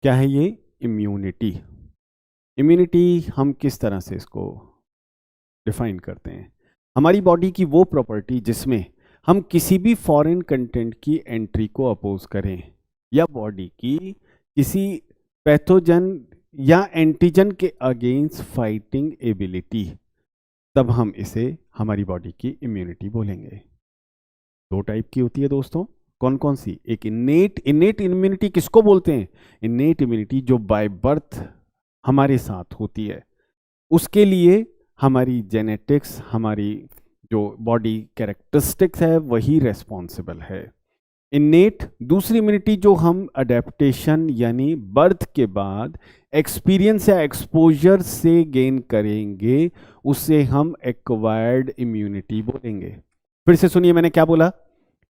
क्या है ये? इम्यूनिटी। इम्यूनिटी हम किस तरह से इसको डिफाइन करते हैं? हमारी बॉडी की वो प्रॉपर्टी जिसमें हम किसी भी फॉरेन कंटेंट की एंट्री को अपोज करें, या बॉडी की किसी पैथोजन या एंटीजन के अगेंस्ट फाइटिंग एबिलिटी, तब हम इसे हमारी बॉडी की इम्यूनिटी बोलेंगे। दो टाइप की होती है दोस्तों। कौन कौन सी? एक इनेट इम्यूनिटी किसको बोलते हैं? इनेट इम्यूनिटी जो बाय बर्थ हमारे साथ होती है, उसके लिए हमारी जेनेटिक्स, हमारी जो बॉडी कैरेक्टरिस्टिक्स है वही रेस्पॉन्सिबल है। इनेट दूसरी इम्यूनिटी जो हम अडेप्टेशन यानी बर्थ के बाद एक्सपीरियंस या एक्सपोजर से गेन करेंगे, उसे हम एक्वायर्ड इम्यूनिटी बोलेंगे। फिर से सुनिए, मैंने क्या बोला?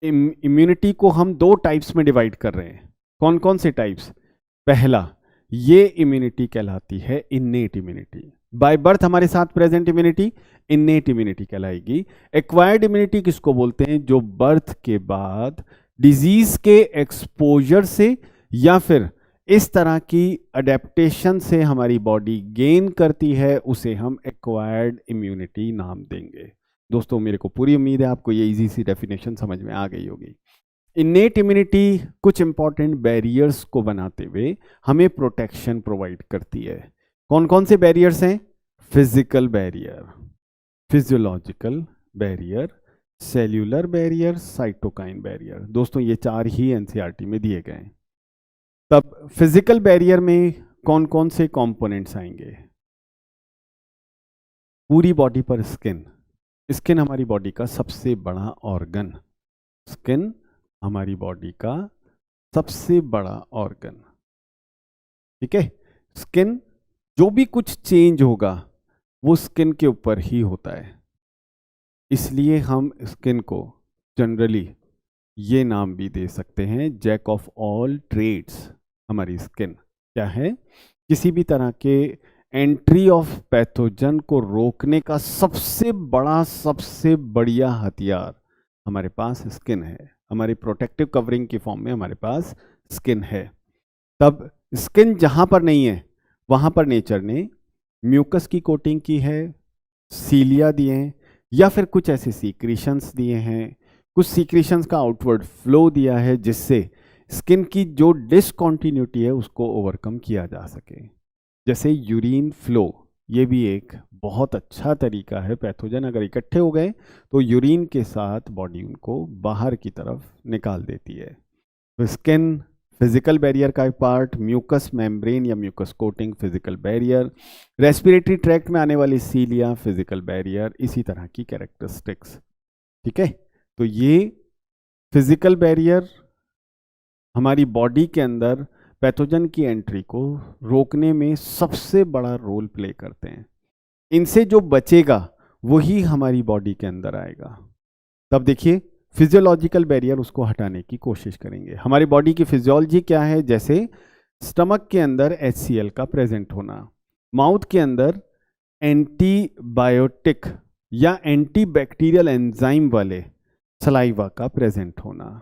इम्यूनिटी को हम दो टाइप्स में डिवाइड कर रहे हैं। कौन कौन से टाइप्स? पहला, ये इम्यूनिटी कहलाती है इन्नेट इम्यूनिटी, बाय बर्थ हमारे साथ प्रेजेंट इम्यूनिटी इन्नेट इम्यूनिटी कहलाएगी। एक्वायर्ड इम्यूनिटी किसको बोलते हैं? जो बर्थ के बाद डिजीज के एक्सपोजर से या फिर इस तरह की अडेप्टेशन से हमारी बॉडी गेन करती है, उसे हम एक्वायर्ड इम्यूनिटी नाम देंगे। दोस्तों मेरे को पूरी उम्मीद है आपको ये इजी सी डेफिनेशन समझ में आ गई होगी। इन्नेट इम्यूनिटी कुछ इंपॉर्टेंट बैरियर्स को बनाते हुए हमें प्रोटेक्शन प्रोवाइड करती है। कौन कौन से बैरियर्स हैं? Physical barrier, physiological barrier, cellular barrier, cytokine barrier. दोस्तों ये चार ही एनसीईआरटी में दिए गए हैं। तब फिजिकल बैरियर में कौन कौन से कंपोनेंट्स आएंगे? पूरी बॉडी पर स्किन। स्किन हमारी बॉडी का सबसे बड़ा ऑर्गन, स्किन हमारी बॉडी का सबसे बड़ा ऑर्गन। ठीक है, स्किन जो भी कुछ चेंज होगा वो स्किन के ऊपर ही होता है, इसलिए हम स्किन को जनरली ये नाम भी दे सकते हैं, जैक ऑफ ऑल ट्रेड्स। हमारी स्किन क्या है? किसी भी तरह के एंट्री ऑफ पैथोजन को रोकने का सबसे बड़ा, सबसे बढ़िया हथियार हमारे पास स्किन है। हमारी प्रोटेक्टिव कवरिंग की फॉर्म में हमारे पास स्किन है। तब स्किन जहां पर नहीं है वहां पर नेचर ने म्यूकस की कोटिंग की है, सीलिया दिए हैं, या फिर कुछ ऐसे सीक्रेशंस दिए हैं, कुछ सीक्रेशंस का आउटवर्ड फ्लो दिया है, जिससे स्किन की जो डिसकॉन्टिन्यूटी है उसको ओवरकम किया जा सके। जैसे यूरिन फ्लो, ये भी एक बहुत अच्छा तरीका है। पैथोजन अगर इकट्ठे हो गए तो यूरिन के साथ बॉडी उनको बाहर की तरफ निकाल देती है। तो स्किन फिजिकल बैरियर का एक पार्ट, म्यूकस मेम्ब्रेन या mucous coating physical barrier, respiratory tract में आने वाली सीलिया फिजिकल बैरियर, इसी तरह की कैरेक्टरिस्टिक्स। ठीक है, तो ये फिजिकल बैरियर हमारी बॉडी के अंदर पैथोजन की एंट्री को रोकने में सबसे बड़ा रोल प्ले करते हैं। इनसे जो बचेगा वही हमारी बॉडी के अंदर आएगा। तब देखिए, फिजियोलॉजिकल बैरियर उसको हटाने की कोशिश करेंगे। हमारी बॉडी की फिजियोलॉजी क्या है? जैसे स्टमक के अंदर HCl का प्रेजेंट होना, माउथ के अंदर एंटीबायोटिक या एंटीबैक्टीरियल एंजाइम वाले सलाइवा का प्रेजेंट होना,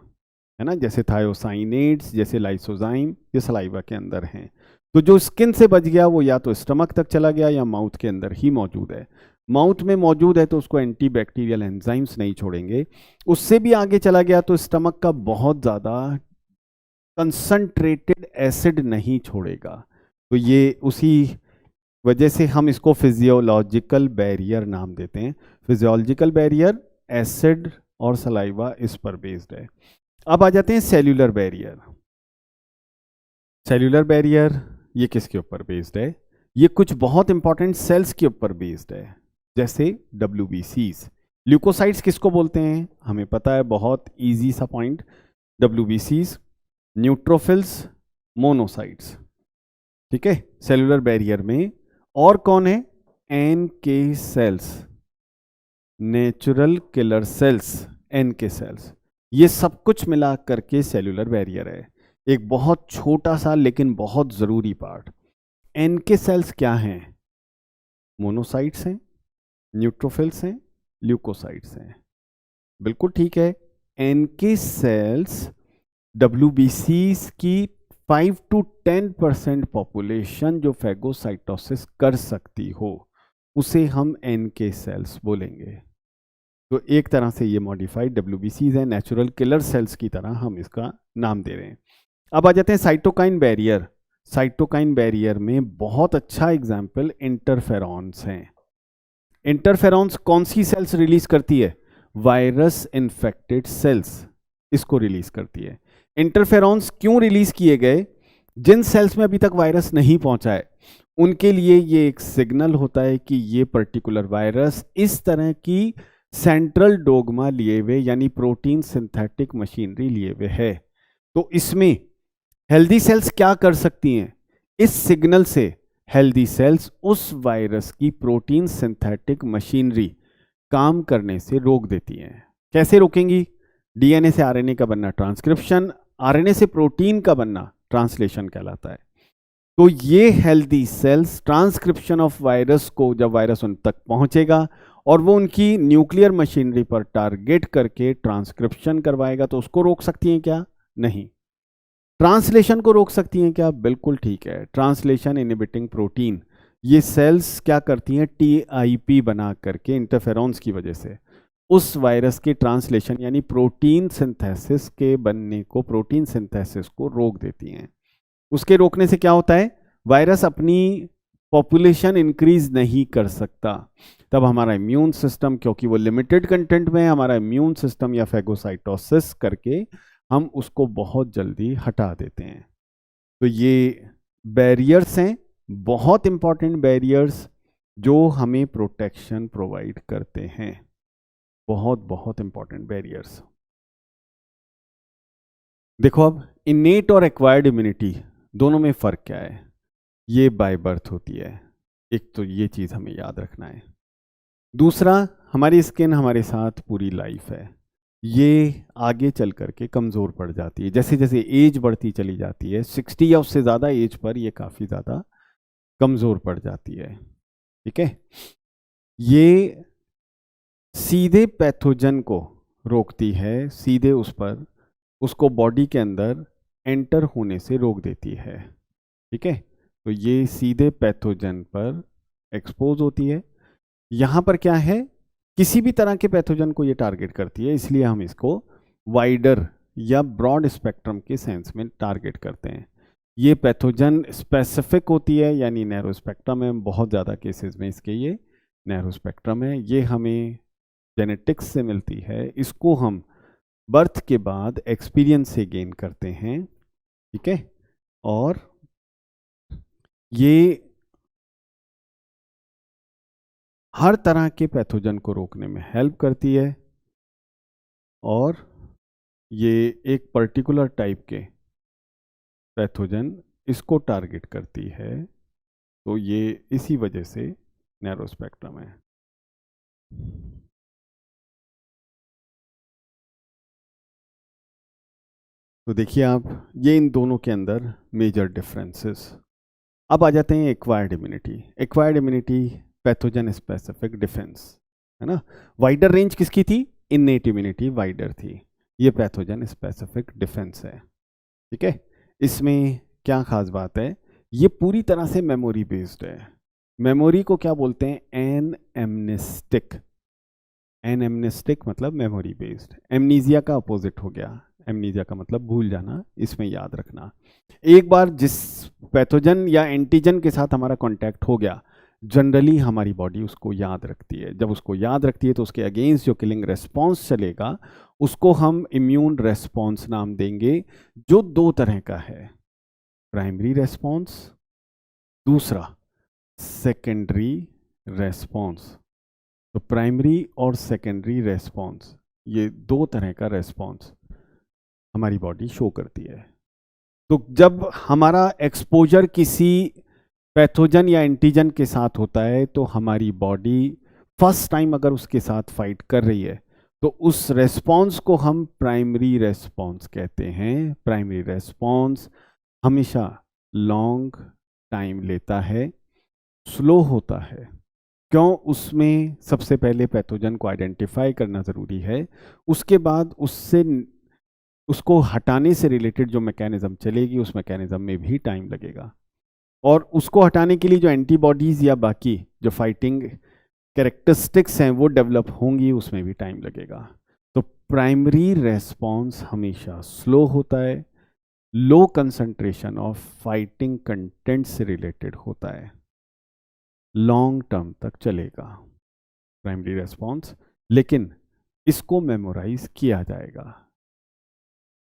है ना, जैसे थायोसाइनेट्स, जैसे लाइसोजाइम, ये सलाइवा के अंदर हैं। तो जो स्किन से बच गया वो या तो स्टमक तक चला गया या माउथ के अंदर ही मौजूद है। माउथ में मौजूद है तो उसको एंटीबैक्टीरियल एंजाइम्स नहीं छोड़ेंगे। उससे भी आगे चला गया तो स्टमक का बहुत ज़्यादा कंसंट्रेटेड एसिड नहीं छोड़ेगा। तो ये उसी वजह से हम इसको फिजियोलॉजिकल बैरियर नाम देते हैं। फिजियोलॉजिकल बैरियर एसिड और सलाइवा इस पर बेस्ड है। अब आ जाते हैं सेल्यूलर बैरियर। सेल्यूलर बैरियर ये किसके ऊपर बेस्ड है? ये कुछ बहुत इंपॉर्टेंट सेल्स के ऊपर बेस्ड है, जैसे WBCs। ल्यूकोसाइट्स किसको बोलते हैं? हमें पता है, बहुत इजी सा पॉइंट। WBCs, neutrophils, monocytes. ठीक है, सेल्यूलर बैरियर में और कौन है? NK cells, natural killer cells, NK cells. ये सब कुछ मिला करके सेल्यूलर बैरियर है। एक बहुत छोटा सा लेकिन बहुत जरूरी पार्ट, NK सेल्स क्या हैं? मोनोसाइट्स हैं, न्यूट्रोफिल्स हैं, ल्यूकोसाइट्स हैं। बिल्कुल ठीक है। NK सेल्स WBCs की 5 to 10% पॉपुलेशन जो फेगोसाइटोसिस कर सकती हो उसे हम NK सेल्स बोलेंगे। तो एक तरह से ये मॉडिफाइड WBCs है, नेचुरल किलर सेल्स की तरह हम इसका नाम दे रहे हैं। अब आ जाते हैं साइटोकाइन बैरियर। साइटोकाइन बैरियर में बहुत अच्छा एग्जाम्पल इंटरफेरॉन्स हैं। इंटरफेरॉन्स कौन सी सेल्स रिलीज करती है? वायरस इन्फेक्टेड सेल्स इसको रिलीज करती है। इंटरफेरॉन्स क्यों रिलीज किए गए? जिन सेल्स में अभी तक वायरस नहीं पहुंचा है उनके लिए ये एक सिग्नल होता है कि ये पर्टिकुलर वायरस इस तरह की सेंट्रल डोगमा लिए हुए यानी प्रोटीन सिंथेटिक मशीनरी लिए हुए है। तो इसमें हेल्दी सेल्स क्या कर सकती हैं? इस सिग्नल से हेल्दी सेल्स उस वायरस की प्रोटीन सिंथेटिक मशीनरी काम करने से रोक देती हैं। कैसे रोकेंगी? डीएनए से आरएनए का बनना ट्रांसक्रिप्शन, आरएनए से प्रोटीन का बनना ट्रांसलेशन कहलाता है। तो ये healthy cells transcription of virus को, जब वायरस उन तक पहुंचेगा और वो उनकी न्यूक्लियर मशीनरी पर टारगेट करके ट्रांसक्रिप्शन करवाएगा, तो उसको रोक सकती हैं क्या? नहीं। ट्रांसलेशन को रोक सकती हैं क्या? बिल्कुल ठीक है। ट्रांसलेशन इनहिबिटिंग प्रोटीन ये सेल्स क्या करती हैं? टीआईपी बना करके इंटरफेरॉन्स की वजह से उस वायरस के ट्रांसलेशन यानी प्रोटीन सिंथेसिस के बनने को, प्रोटीन सिंथेसिस को रोक देती हैं। उसके रोकने से क्या होता है? वायरस अपनी पॉपुलेशन इंक्रीज नहीं कर सकता। तब हमारा इम्यून सिस्टम, क्योंकि वो लिमिटेड कंटेंट में है, हमारा इम्यून सिस्टम या फेगोसाइटोसिस करके हम उसको बहुत जल्दी हटा देते हैं। तो ये बैरियर्स हैं, बहुत इंपॉर्टेंट बैरियर्स जो हमें प्रोटेक्शन प्रोवाइड करते हैं। बहुत बहुत इंपॉर्टेंट बैरियर्स। देखो अब इनेट और एक्वायर्ड इम्यूनिटी दोनों में फर्क क्या है? ये बाय बर्थ होती है, एक तो ये चीज हमें याद रखना है। दूसरा, हमारी स्किन हमारे साथ पूरी लाइफ है, ये आगे चल करके कमज़ोर पड़ जाती है। जैसे जैसे एज बढ़ती चली जाती है, 60 या उससे ज़्यादा एज पर ये काफ़ी ज़्यादा कमज़ोर पड़ जाती है। ठीक है, ये सीधे पैथोजन को रोकती है, सीधे उस पर उसको बॉडी के अंदर एंटर होने से रोक देती है। ठीक है, तो ये सीधे पैथोजन पर एक्सपोज होती है। यहाँ पर क्या है? किसी भी तरह के पैथोजन को ये टारगेट करती है, इसलिए हम इसको वाइडर या ब्रॉड स्पेक्ट्रम के सेंस में टारगेट करते हैं। ये पैथोजन स्पेसिफिक होती है यानी नैरो स्पेक्ट्रम है, बहुत ज़्यादा केसेस में इसके ये नैरो स्पेक्ट्रम है। ये हमें जेनेटिक्स से मिलती है, इसको हम बर्थ के बाद एक्सपीरियंस से गेन करते हैं। ठीक है, और ये हर तरह के पैथोजन को रोकने में हेल्प करती है और ये एक पर्टिकुलर टाइप के पैथोजन इसको टारगेट करती है। तो ये इसी वजह से नैरो स्पेक्ट्रम है। तो देखिए आप, ये इन दोनों के अंदर मेजर डिफरेंसेस। अब आ जाते हैं acquired immunity. Acquired immunity pathogen specific defence है ना। वाइडर रेंज किसकी थी? इन्नेट इम्यूनिटी वाइडर थी। ये पैथोजन स्पेसिफिक डिफेंस है। ठीक है, इसमें क्या खास बात है? ये पूरी तरह से मेमोरी बेस्ड है। मेमोरी को क्या बोलते हैं? एनएमनेस्टिक। एनएमनेस्टिक मतलब मेमोरी बेस्ड। एमनीजिया का अपोजिट हो गया। एमनीजिया का मतलब भूल जाना, इसमें याद रखना। एक बार जिस पैथोजन या एंटीजन के साथ हमारा कांटेक्ट हो गया, जनरली हमारी बॉडी उसको याद रखती है। जब उसको याद रखती है तो उसके अगेंस्ट जो किलिंग रेस्पॉन्स चलेगा उसको हम इम्यून रेस्पॉन्स नाम देंगे, जो दो तरह का है। प्राइमरी रेस्पॉन्स, दूसरा सेकेंडरी रेस्पॉन्स। तो प्राइमरी और सेकेंडरी रेस्पॉन्स, ये दो तरह का रेस्पॉन्स हमारी बॉडी शो करती है। तो जब हमारा एक्सपोजर किसी पैथोजन या एंटीजन के साथ होता है तो हमारी बॉडी फर्स्ट टाइम अगर उसके साथ फाइट कर रही है तो उस रेस्पॉन्स को हम प्राइमरी रेस्पॉन्स कहते हैं। प्राइमरी रेस्पॉन्स हमेशा लॉन्ग टाइम लेता है, स्लो होता है। क्यों? उसमें सबसे पहले पैथोजन को आइडेंटिफाई करना ज़रूरी है, उसके बाद उससे उसको हटाने से रिलेटेड जो मैकेनिज्म चलेगी उस मैकेनिज्म में भी टाइम लगेगा, और उसको हटाने के लिए जो एंटीबॉडीज या बाकी जो फाइटिंग कैरेक्टरिस्टिक्स हैं वो डेवलप होंगी, उसमें भी टाइम लगेगा। तो प्राइमरी रेस्पॉन्स हमेशा स्लो होता है, low concentration of fighting content से रिलेटेड होता है, लॉन्ग टर्म तक चलेगा प्राइमरी रेस्पॉन्स, लेकिन इसको मेमोराइज किया जाएगा।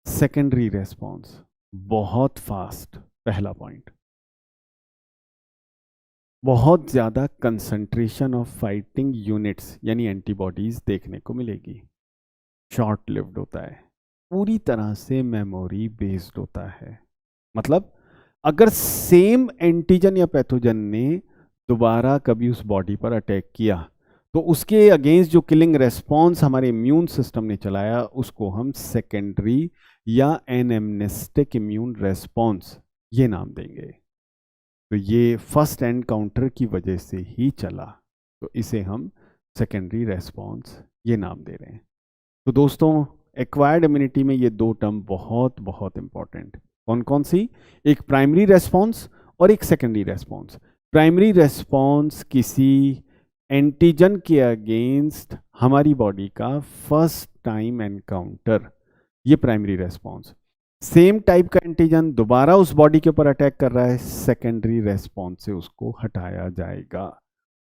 सेकेंडरी रेस्पॉन्स बहुत फास्ट, पहला पॉइंट, बहुत ज़्यादा कंसंट्रेशन ऑफ फाइटिंग यूनिट्स यानी एंटीबॉडीज देखने को मिलेगी, शॉर्ट लिव्ड होता है, पूरी तरह से मेमोरी बेस्ड होता है। मतलब अगर सेम एंटीजन या पैथोजन ने दोबारा कभी उस बॉडी पर अटैक किया तो उसके अगेंस्ट जो किलिंग रेस्पॉन्स हमारे इम्यून सिस्टम ने चलाया उसको हम सेकेंडरी या एनेम्नेस्टिक इम्यून रेस्पॉन्स ये नाम देंगे। तो ये फर्स्ट एनकाउंटर की वजह से ही चला, तो इसे हम सेकेंडरी रेस्पॉन्स ये नाम दे रहे हैं। तो दोस्तों एक्वायर्ड इम्यूनिटी में ये दो टर्म बहुत बहुत इंपॉर्टेंट, कौन कौन सी? एक प्राइमरी रेस्पॉन्स और एक सेकेंडरी रेस्पॉन्स। प्राइमरी रेस्पॉन्स किसी एंटीजन के अगेंस्ट हमारी बॉडी का फर्स्ट टाइम एनकाउंटर, ये प्राइमरी रेस्पॉन्स। सेम टाइप का एंटीजन दोबारा उस बॉडी के ऊपर अटैक कर रहा है, सेकेंडरी रेस्पॉन्स से उसको हटाया जाएगा।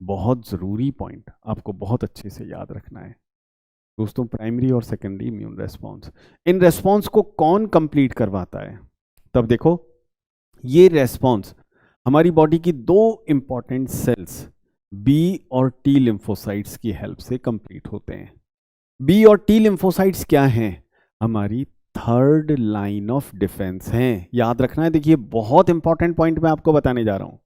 बहुत ज़रूरी पॉइंट, आपको बहुत अच्छे से याद रखना है दोस्तों, प्राइमरी और secondary immune response. In response को कौन कंप्लीट करवाता है? तब देखो ये रेस्पॉन्स हमारी बॉडी की दो इंपॉर्टेंट सेल्स बी और टी लिम्फोसाइट्स की हेल्प से कंप्लीट होते हैं। बी और टी लिम्फोसाइट्स क्या हैं? हमारी थर्ड लाइन ऑफ डिफेंस हैं, याद रखना है। देखिए बहुत इंपॉर्टेंट पॉइंट मैं आपको बताने जा रहा हूं।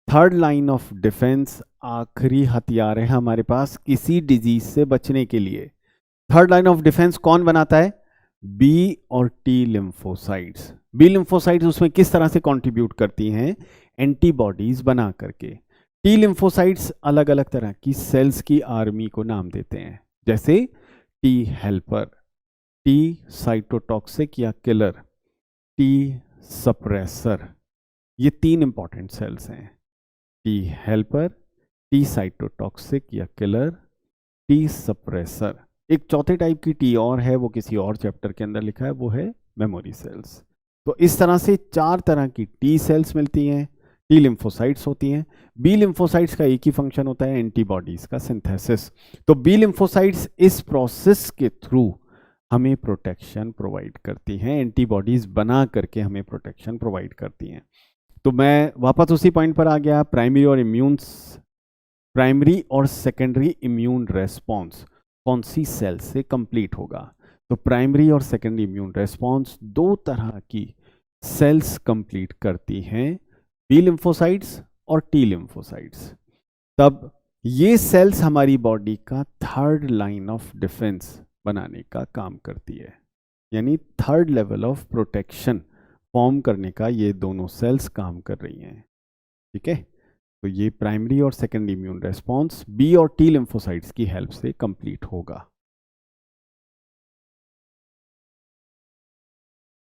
थर्ड लाइन ऑफ डिफेंस आखिरी हथियार है हमारे पास किसी डिजीज से बचने के लिए। थर्ड लाइन ऑफ डिफेंस कौन बनाता है? बी और टी लिम्फोसाइट्स। बी लिम्फोसाइट्स उसमें किस तरह से कंट्रीब्यूट करती हैं? एंटीबॉडीज बना करके। टी लिम्फोसाइट्स अलग अलग तरह की सेल्स की आर्मी को नाम देते हैं, जैसे टी हेल्पर, टी साइटोटॉक्सिक या किलर, टी सप्रेसर। ये तीन इंपॉर्टेंट सेल्स हैं, टी हेल्पर, टी साइटोटॉक्सिक या किलर, टी सप्रेसर। एक चौथे टाइप की टी और है, वो किसी और चैप्टर के अंदर लिखा है, वो है मेमोरी सेल्स। तो इस तरह से चार तरह की टी सेल्स मिलती हैं, टी लिम्फोसाइट्स होती हैं। बी लिम्फोसाइट्स का एक ही फंक्शन होता है, एंटीबॉडीज का सिंथेसिस। तो बी लिम्फोसाइट्स इस प्रोसेस के थ्रू हमें प्रोटेक्शन प्रोवाइड करती हैं, एंटीबॉडीज बना करके हमें प्रोटेक्शन प्रोवाइड करती हैं। तो मैं वापस उसी पॉइंट पर आ गया, प्राइमरी और सेकेंडरी इम्यून रेस्पॉन्स कौन सी सेल से कंप्लीट होगा? तो प्राइमरी और सेकेंडरी इम्यून रेस्पॉन्स दो तरह की सेल्स कंप्लीट करती हैं, बी लिम्फोसाइट्स और टी लिम्फोसाइट्स। तब ये सेल्स हमारी बॉडी का थर्ड लाइन ऑफ डिफेंस बनाने का काम करती है, यानी third level of protection form करने का ये दोनों सेल्स काम कर रही हैं। ठीक है, तो ये प्राइमरी और सेकेंडरी इम्यून रेस्पॉन्स बी और टी लिम्फोसाइट्स की हेल्प से कंप्लीट होगा।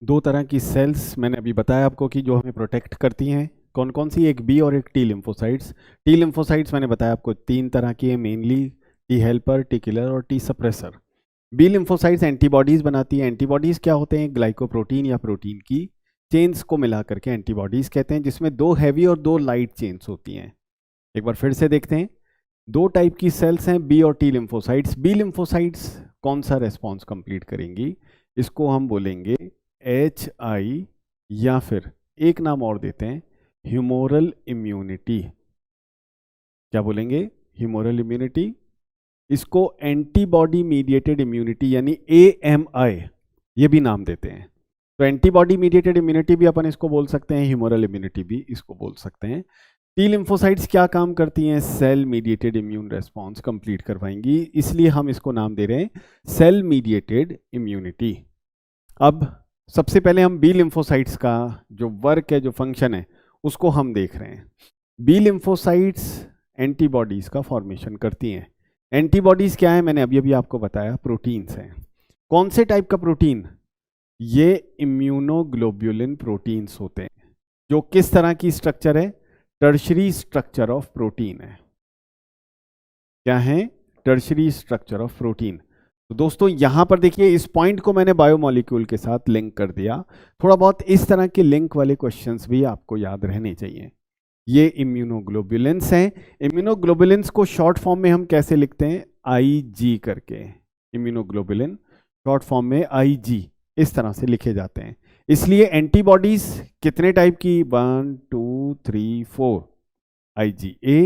दो तरह की सेल्स मैंने अभी बताया आपको कि जो हमें प्रोटेक्ट करती हैं, कौन कौन सी? एक बी और एक टी लिम्फोसाइट्स। टी लिम्फोसाइट्स मैंने बताया आपको तीन तरह की है, mainly T helper, T killer और T suppressor. B lymphocytes antibodies बनाती हैं। एंटीबॉडीज क्या होते हैं? ग्लाइकोप्रोटीन या प्रोटीन की चेन्स को मिला करके एंटीबॉडीज कहते हैं, जिसमें दो हैवी और दो लाइट चेन्स होती हैं। एक बार फिर से देखते हैं, दो टाइप की सेल्स हैं बी और टी लिम्फोसाइट्स। बी लिम्फोसाइट्स कौन सा रेस्पॉन्स कंप्लीट करेंगी? इसको हम बोलेंगे HI, या फिर एक नाम और देते हैं ह्यूमोरल इम्यूनिटी। क्या बोलेंगे? Humoral immunity. इसको एंटीबॉडी मीडिएटेड इम्यूनिटी यानी AMI ये भी नाम देते हैं। तो एंटीबॉडी मीडिएटेड इम्यूनिटी भी अपन इसको बोल सकते हैं, ह्यूमोरल इम्यूनिटी भी इसको बोल सकते हैं। टी लिम्फोसाइट्स क्या काम करती हैं? Cell mediated immune response complete करवाएंगी, इसलिए हम इसको नाम दे रहे हैं सेल मीडिएटेड इम्यूनिटी। अब सबसे पहले हम बी लिम्फोसाइट्स का जो वर्क है, जो फंक्शन है, उसको हम देख रहे हैं। बी लिम्फोसाइट्स एंटीबॉडीज का फॉर्मेशन करती हैं। एंटीबॉडीज क्या है? मैंने अभी अभी आपको बताया, प्रोटीन्स हैं। कौन से टाइप का प्रोटीन? ये इम्यूनोग्लोब्युलिन प्रोटीन्स होते हैं, जो किस तरह की स्ट्रक्चर है? टर्शरी स्ट्रक्चर ऑफ प्रोटीन है। क्या है? Tertiary structure of protein. तो दोस्तों यहां पर देखिए, इस पॉइंट को मैंने बायोमोलिक्यूल के साथ लिंक कर दिया। थोड़ा बहुत इस तरह के लिंक वाले क्वेश्चंस भी आपको याद रहने चाहिए। ये इम्यूनोग्लोबुलिन्स हैं। इम्यूनोग्लोबुलिन्स को शॉर्ट फॉर्म में हम कैसे लिखते हैं? IG करके। इम्यूनोग्लोबुलिन शॉर्ट फॉर्म में IG इस तरह से लिखे जाते हैं। इसलिए एंटीबॉडीज कितने टाइप की? 1 2 3 4। IgA,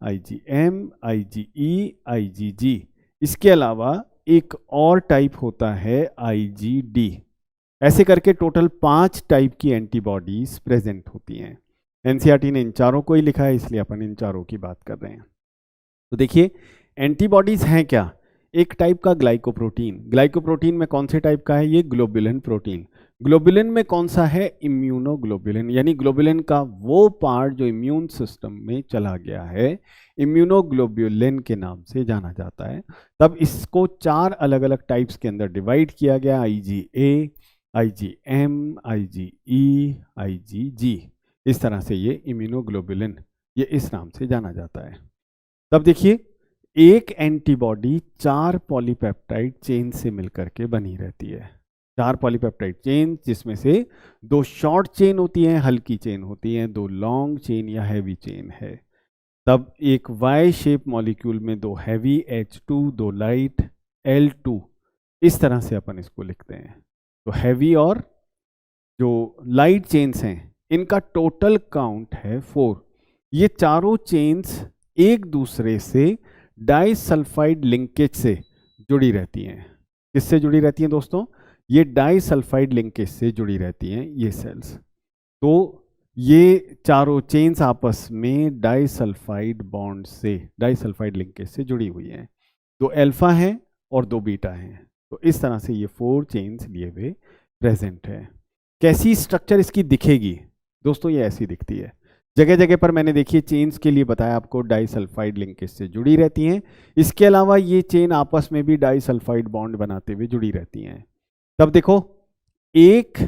IgM, IgE, IgG। इसके अलावा एक और टाइप होता है IgD। ऐसे करके टोटल 5 टाइप की एंटीबॉडीज प्रेजेंट होती हैं। एनसीईआरटी ने इन चारों को ही लिखा है, इसलिए अपन इन चारों की बात कर रहे हैं। तो देखिए एंटीबॉडीज हैं क्या? एक टाइप का ग्लाइकोप्रोटीन। ग्लाइकोप्रोटीन में कौन से टाइप का है? ये ग्लोबुलिन प्रोटीन। ग्लोबुलिन में कौन सा है? इम्यूनोग्लोबुलिन, यानी ग्लोबुलिन का वो पार्ट जो इम्यून सिस्टम में चला गया है, इम्यूनोग्लोबुलिन के नाम से जाना जाता है। तब इसको 4 अलग अलग टाइप्स के अंदर डिवाइड किया गया, IgA, IgM, IgE, IgG। इस तरह से ये इम्यूनोग्लोबुलिन, ये इस नाम से जाना जाता है। तब देखिए एक एंटीबॉडी 4 पॉलीपेप्टाइड चेन से मिलकर के बनी रहती है। 4 पॉलीपेप्टाइड चेन, जिसमें से 2 शॉर्ट चेन होती हैं, हल्की चेन होती हैं, 2 लॉन्ग चेन या हैवी चेन है। तब एक Y शेप मॉलिक्यूल में 2 हैवी H2, 2 लाइट L2, इस तरह से अपन इसको लिखते हैं। तो हैवी और जो लाइट चेन्स हैं, इनका टोटल काउंट है 4। ये चारों चेन्स एक दूसरे से डाइसल्फाइड लिंकेज से जुड़ी रहती हैं। किससे जुड़ी रहती हैं दोस्तों? ये डाइसल्फाइड लिंकेज से जुड़ी रहती हैं ये सेल्स। तो ये चारों चेन्स आपस में डाइसल्फाइड बॉन्ड से, डाइसल्फाइड लिंकेज से जुड़ी हुई हैं। 2 अल्फा हैं और 2 बीटा हैं। तो इस तरह से ये 4 चेन्स लिए हुए प्रेजेंट है। कैसी स्ट्रक्चर इसकी दिखेगी दोस्तों? ये ऐसी दिखती है। जगह जगह पर मैंने देखिए चेन्स के लिए बताया आपको, डाइसल्फाइड लिंकेज से जुड़ी रहती हैं। इसके अलावा ये चेन आपस में भी डाइसल्फाइड बॉन्ड बनाते हुए जुड़ी रहती हैं। तब देखो एक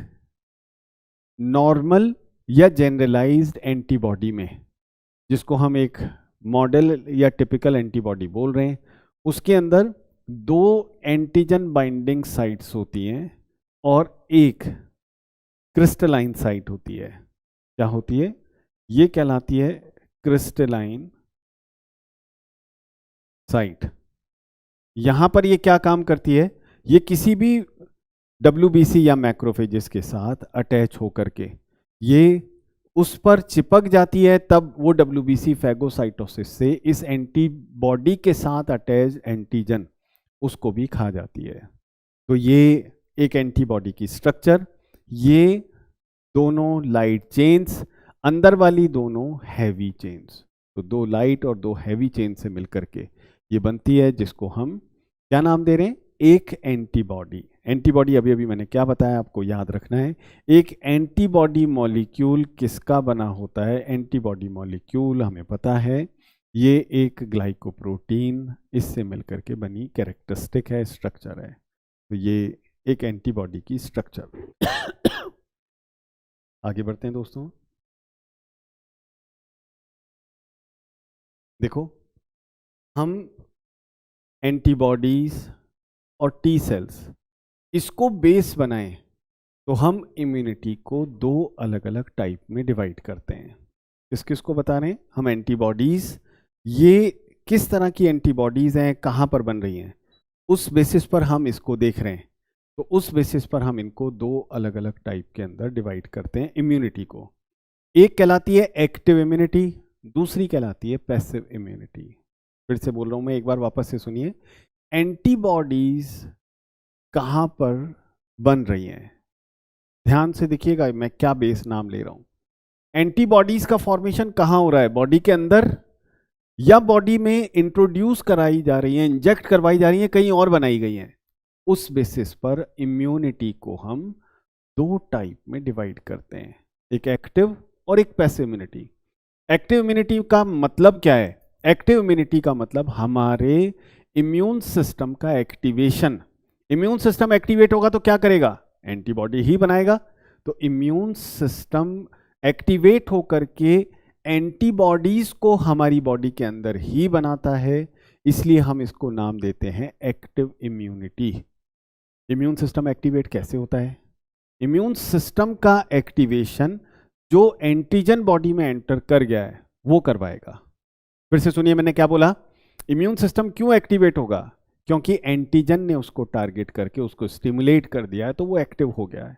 नॉर्मल या जनरलाइज्ड एंटीबॉडी में, जिसको हम एक मॉडल या टिपिकल एंटीबॉडी बोल रहे हैं, उसके अंदर 2 एंटीजन बाइंडिंग साइट्स होती हैं और एक क्रिस्टलाइन साइट होती है। क्या होती है? ये कहलाती है क्रिस्टलाइन साइट। यहां पर ये क्या काम करती है? ये किसी भी WBC या मैक्रोफेजेस के साथ अटैच होकर के ये उस पर चिपक जाती है। तब वो WBC फैगोसाइटोसिस से इस एंटीबॉडी के साथ अटैच एंटीजन उसको भी खा जाती है। तो ये एक एंटीबॉडी की स्ट्रक्चर। ये दोनों लाइट चेन्स, अंदर वाली दोनों हैवी चेन्स। तो 2 लाइट और 2 हैवी चेन से मिलकर के ये बनती है, जिसको हम क्या नाम दे रहे हैं? एक एंटीबॉडी। एंटीबॉडी अभी अभी मैंने क्या बताया आपको याद रखना है। एक एंटीबॉडी मॉलिक्यूल किसका बना होता है? एंटीबॉडी मॉलिक्यूल हमें पता है ये एक ग्लाइकोप्रोटीन, इससे मिलकर के बनी कैरेक्टरिस्टिक है, स्ट्रक्चर है। तो ये एक एंटीबॉडी की स्ट्रक्चर। आगे बढ़ते हैं दोस्तों। देखो हम एंटीबॉडीज और टी सेल्स इसको बेस बनाएं तो हम इम्यूनिटी को 2 अलग अलग टाइप में डिवाइड करते हैं। किस किस को बता रहे हैं हम? एंटीबॉडीज। ये किस तरह की एंटीबॉडीज हैं, कहाँ पर बन रही हैं, उस बेसिस पर हम इसको देख रहे हैं। तो उस बेसिस पर हम इनको 2 अलग अलग टाइप के अंदर डिवाइड करते हैं इम्यूनिटी को। एक कहलाती है एक्टिव इम्यूनिटी, दूसरी कहलाती है पैसिव इम्यूनिटी। फिर से बोल रहा हूं मैं, एक बार वापस से सुनिए। एंटीबॉडीज कहां पर बन रही हैं? ध्यान से देखिएगा मैं क्या बेस नाम ले रहा हूं। एंटीबॉडीज का फॉर्मेशन कहां हो रहा है? बॉडी के अंदर या बॉडी में इंट्रोड्यूस कराई जा रही है, इंजेक्ट करवाई जा रही है, कहीं और बनाई गई है? उस बेसिस पर इम्यूनिटी को हम 2 टाइप में डिवाइड करते हैं, एक एक्टिव और एक पैसिव इम्यूनिटी। एक्टिव इम्यूनिटी का मतलब क्या है? एक्टिव इम्यूनिटी का मतलब हमारे इम्यून सिस्टम का एक्टिवेशन। इम्यून सिस्टम एक्टिवेट होगा तो क्या करेगा? एंटीबॉडी ही बनाएगा। तो इम्यून सिस्टम एक्टिवेट होकर के एंटीबॉडीज को हमारी बॉडी के अंदर ही बनाता है, इसलिए हम इसको नाम देते हैं active immunity. Immune system activate कैसे होता है? इम्यून सिस्टम का एक्टिवेशन जो एंटीजन बॉडी में एंटर कर गया है वो करवाएगा। फिर से सुनिए, मैंने क्या बोला? इम्यून सिस्टम क्यों एक्टिवेट होगा? क्योंकि एंटीजन ने उसको टारगेट करके उसको स्टिमुलेट कर दिया है, तो वो एक्टिव हो गया है।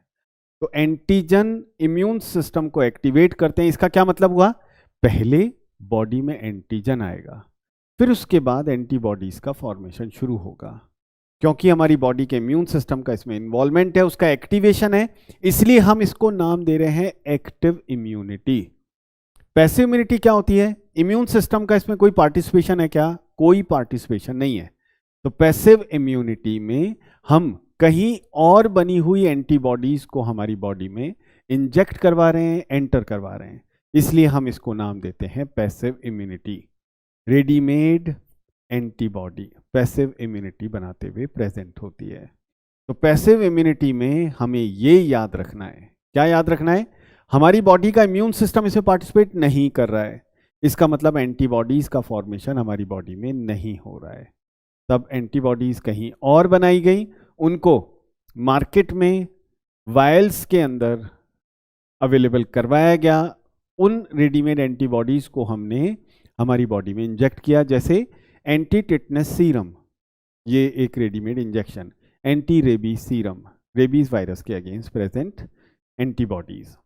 तो एंटीजन इम्यून सिस्टम को एक्टिवेट करते हैं। इसका क्या मतलब हुआ? पहले बॉडी में एंटीजन आएगा, फिर उसके बाद एंटीबॉडीज का फॉर्मेशन शुरू होगा। क्योंकि हमारी बॉडी के इम्यून सिस्टम का इसमें इन्वॉल्वमेंट है, उसका एक्टिवेशन है, इसलिए हम इसको नाम दे रहे हैं एक्टिव इम्यूनिटी। पैसिव इम्यूनिटी क्या होती है? इम्यून सिस्टम का इसमें कोई पार्टिसिपेशन है क्या? कोई पार्टिसिपेशन नहीं है। तो पैसिव इम्यूनिटी में हम कहीं और बनी हुई एंटीबॉडीज को हमारी बॉडी में इंजेक्ट करवा रहे हैं, एंटर करवा रहे हैं, इसलिए हम इसको नाम देते हैं passive immunity. Readymade antibody passive immunity बनाते हुए प्रेजेंट होती है। तो पैसिव इम्यूनिटी में हमें ये याद रखना है, क्या याद रखना है? हमारी बॉडी का इम्यून सिस्टम इसमें पार्टिसिपेट नहीं कर रहा है, इसका मतलब एंटीबॉडीज का फॉर्मेशन हमारी बॉडी में नहीं हो रहा है। तब एंटीबॉडीज कहीं और बनाई गई, उनको मार्केट में वायल्स के अंदर अवेलेबल करवाया गया। उन रेडीमेड एंटीबॉडीज को हमने हमारी बॉडी में इंजेक्ट किया, जैसे एंटी टिटनेस सीरम, ये एक readymade injection. Anti rabies serum, rabies virus के अगेंस्ट प्रेजेंट एंटीबॉडीज।